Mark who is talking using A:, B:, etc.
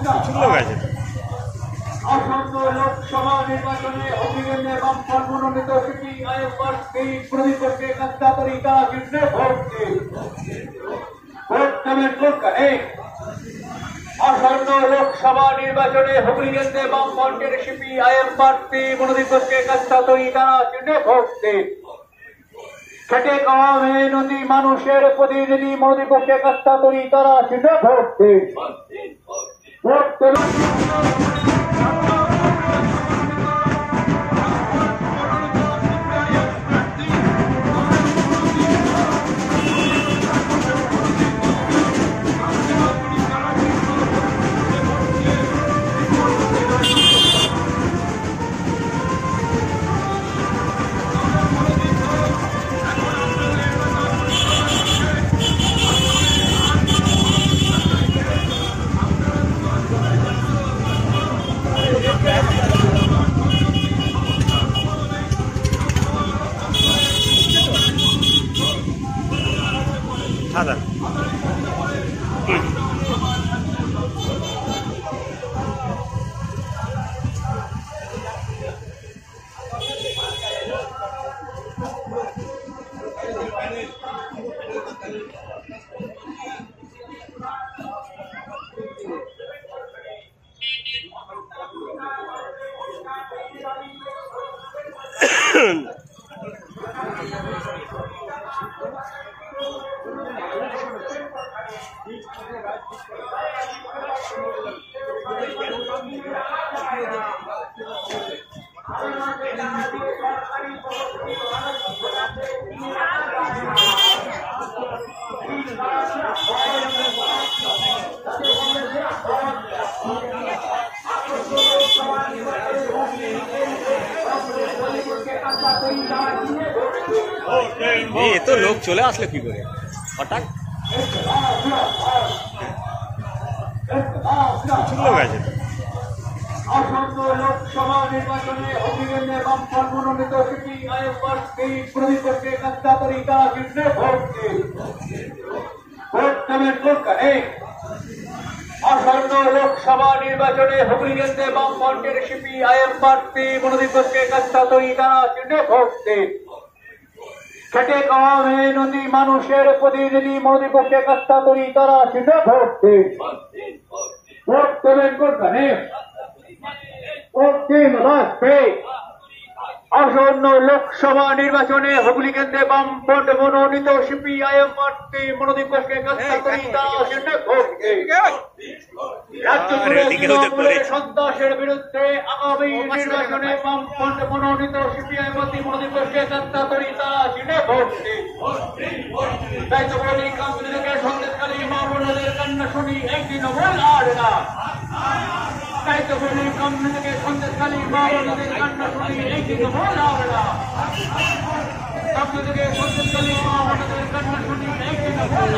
A: প্রচুর লোক আছে।
B: আসন্ন লোকসভা নির্বাচনে অভিজ্ঞ বামফ্রন্ট মনোনীত সিপিআইএম প্রার্থী প্রদীপকে কাস্তা তরিকা জিতলে ভোট দিন। ভোট দেবেন কোনখানে? আসন্ন লোকসভা নির্বাচনে হুগলি কেন্দ্রে বামফ্রন্টের সিপিআইএম প্রার্থী মনোনীতকে কাস্তা তরিকা জিতলে ভোট দিন। খেটে খাওয়া মেহনতি মানুষের প্রতিনিধি মনোনীতকে কাস্তা তরিকা জিতলে ভোট দিন। ভোট দেবেন
A: সাদা এত লোক চলে আসলে কি করে হঠাৎ? প্রচুর লোক আছে।
B: আসন্ন লোকসভা নির্বাচনে অভিজ্ঞ বামফ্রন্ট মনোনীত সিপিআইএম প্রার্থী প্রদীপকে কাস্তা তরিকা জিতলে ভোট দিন। ভোট দেবেন কোনখানে? আসন্ন লোকসভা নির্বাচনে হুগলি কেন্দ্রে বামফ্রন্টের সিপিআইএম প্রার্থী মনোনীতকে কাস্তা তরিকা জিতলে ভোট দিন। খেটে খাওয়া মেহনতি মানুষের প্রতিনিধি মনোনীতকে কাস্তা তরিকা জিতলে ভোট দিন। ভোট দেবেন কোনখানে? আসন্ন লোকসভা নির্বাচনে হুগলি কেন্দ্রে বামফ্রন্ট মনোনীত সিপিআইএম প্রার্থী মনোনীতকে কাস্তা তরিকা জিতলে ভোট দিন। রাজ্য জুড়ে তৃণমূলের সন্ত্রাসের বিরুদ্ধে আগামী নির্বাচনে বামফ্রন্ট মনোনীত সিপিআইএম প্রার্থী মনোনীতকে কাস্তা তরিকা জিতলে ভোট দিন। তাই তো বলি কামরুলের সন্দেশকারী মা বোনদের কান্না শুনি এই তৃণমূল আর না। তাই তো বলি কামরুলের সন্দেশকারী মা বোনদের কান্না শুনি এই তৃণমূল আর না। কামরুলের সন্দেশকারী মা বোনদের কান্না শুনি এই তৃণমূল